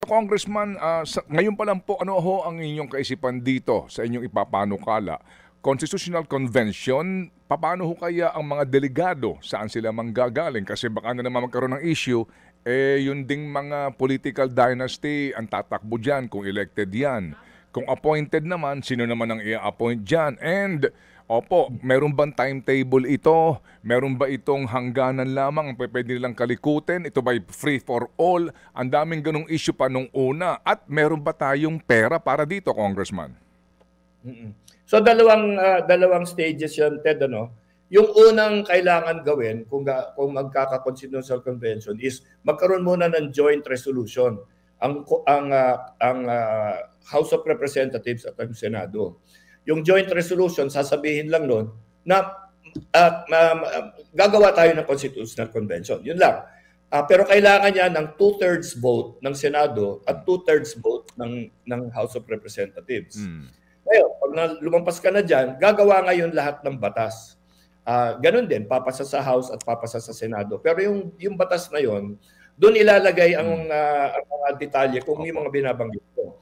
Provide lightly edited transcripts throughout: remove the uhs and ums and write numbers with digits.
Congressman, ngayon pa lang po, ano ho ang inyong kaisipan dito sa inyong ipapanukala? Constitutional Convention, paano ho kaya ang mga delegado, saan sila manggagaling? Kasi baka na naman magkaroon ng issue, yun ding mga political dynasty ang tatakbo dyan kung elected yan. Kung appointed naman, sino naman ang i-appoint dyan? And opo, meron bang timetable ito? Meron ba itong hangganan lamang ang pwede nilang kalikutin? Ito ba'y free for all? Ang daming ganong issue pa nung una. At meron ba tayong pera para dito, Congressman? So dalawang stages 'yon, Ted, ano? Yung unang kailangan gawin kung magkaka-constitutional convention is magkaroon muna ng joint resolution ang House of Representatives at ang Senado. Yung joint resolution, sasabihin lang noon na gagawa tayo ng Constitutional Convention. Yun lang. Pero kailangan niya ng 2/3 vote ng Senado at 2/3 vote ng House of Representatives. Ngayon, pag lumampas ka na dyan, gagawa ngayon lahat ng batas. Ganun din, papasa sa House at papasa sa Senado. Pero yung batas na yon, doon ilalagay ang mga detalye kung may mga binabanggit ko.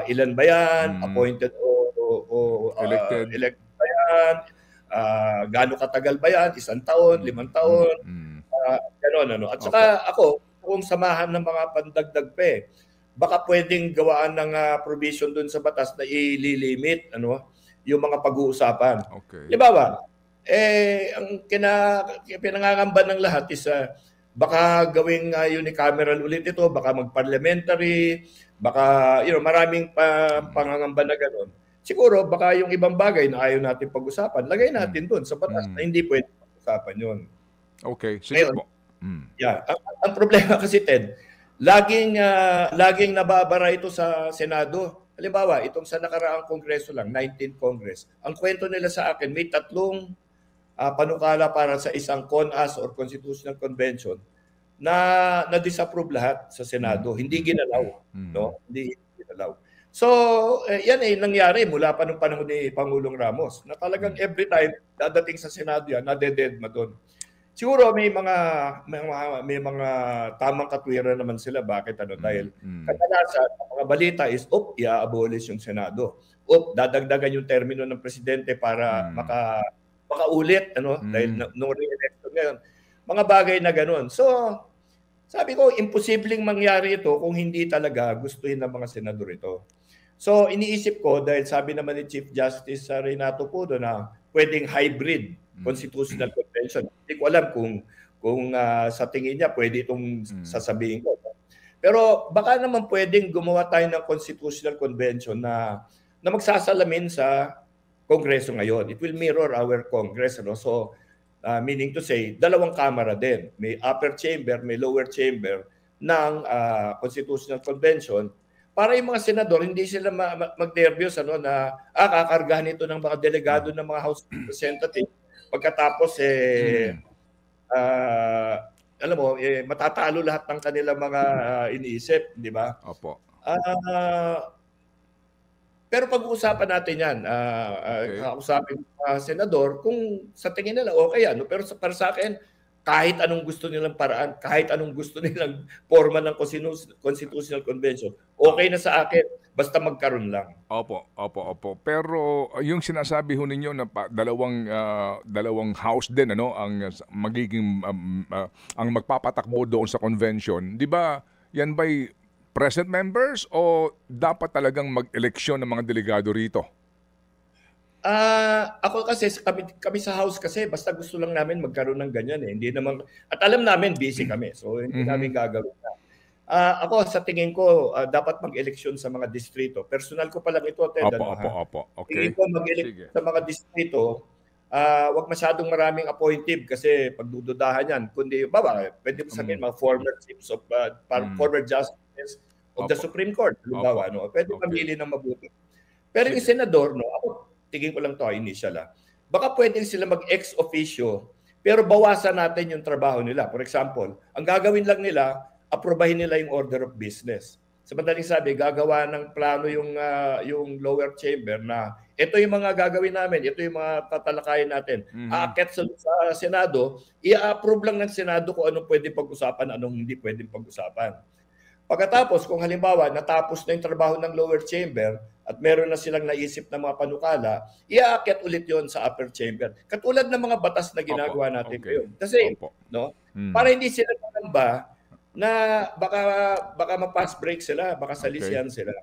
Ilan ba yan? Appointed o elected ba yan? Gaano katagal ba yan? 1 taon, 5 taon? Ganon, ano. At saka ako, kung samahan ng mga pandagdag pa baka pwedeng gawaan ng provision dun sa batas na ililimit yung mga pag-uusapan. Okay. Halimbawa, ang pinangangamba ng lahat is baka gawing unicameral ulit ito, baka mag-parliamentary, baka maraming pangangamba na gano'n. Siguro baka yung ibang bagay na ayaw natin pag-usapan, lagay natin doon sa batas na hindi pwede pag-usapan yun. Okay, sige po. Yeah, ang problema kasi, Ted, laging nababara ito sa Senado. Halimbawa, itong sa nakaraang kongreso lang, 19th Congress. Ang kwento nila sa akin, may 3 panukala para sa isang CONAS or Constitutional Convention na disapprove lahat sa Senado. Hindi ginalaw. No? Hindi ginalaw. So, yan nangyari mula pa nung panahon ni Pangulong Ramos na talagang every time dadating sa Senado yan, nadededma doon. Siguro may mga tamang katwiran naman sila. Bakit? Dahil kadalasan ang mga balita is, i-abolish yung Senado. Dadagdagan yung termino ng presidente para makaulit, dahil no re-election ngayon. Mga bagay na ganun. So, sabi ko, imposibleng mangyari ito kung hindi talaga gustuhin ng mga senador ito. So, iniisip ko, dahil sabi naman ni Chief Justice Renato Cudo na pwedeng hybrid Constitutional Convention. Hindi ko alam kung sa tingin niya pwede itong sasabihin ko. Pero baka naman pwedeng gumawa tayo ng Constitutional Convention na magsasalamin sa Kongreso ngayon. It will mirror our Congress. So, meaning to say, 2 kamara din. May upper chamber, may lower chamber ng Constitutional Convention para yung mga senador, hindi sila mag-nervyos na kakargahan ito ng mga delegado ng mga House Representatives. Pagkatapos, alam mo, matatalo lahat ng kanilang mga iniisip, di ba? Opo. Pero pag-uusapan natin yan, kausapin ng senador, kung sa tingin nila, okay yan. Pero para sa akin, kahit anong gusto nilang paraan, kahit anong gusto nilang forma ng Constitutional Convention, okay na sa akin, basta magkaroon lang. Opo. Pero yung sinasabi ho ninyo na dalawang house din ang magiging ang magpapatakbo doon sa convention, di ba? Yan ba'y present members o dapat talagang mag-eleksyon ng mga delegado rito? Ako kasi, kami sa House kasi, basta gusto lang namin magkaroon ng ganyan Hindi naman, at alam namin busy kami, so hindi namin gagawin na. Ako, sa tingin ko, dapat mag-eleksyon sa mga distrito. Personal ko pa lang ito, Ted. Opo. Okay. Tingin ko mag-eleksyon sa mga distrito, wag masyadong maraming appointive kasi pagdududahan yan. Kundi, pwede mo sabihin mga former chiefs of, former justices of the Supreme Court. Pwede mamili ng mabuti. Pero yung senador, ako, tingin ko lang to initial baka pwedeng sila mag-ex officio pero bawasan natin yung trabaho nila. For example, ang gagawin lang nila, aprobahin nila yung order of business. Sa madaling sabi, gagawa ng plano yung lower chamber na ito yung mga gagawin namin, ito yung mga tatalakayin natin. Aakyat sa Senado, i-approve lang ng Senado kung anong pwede pag-usapan, anong hindi pwedeng pag-usapan. Pagkatapos, kung halimbawa natapos na yung trabaho ng lower chamber at meron na silang naisip na mga panukala, iaakyat ulit yon sa upper chamber. Katulad ng mga batas na ginagawa natin okay. ngayon. Kasi, Opo. no, para hindi sila nangamba na baka ma-pass break sila, baka salisihan sila.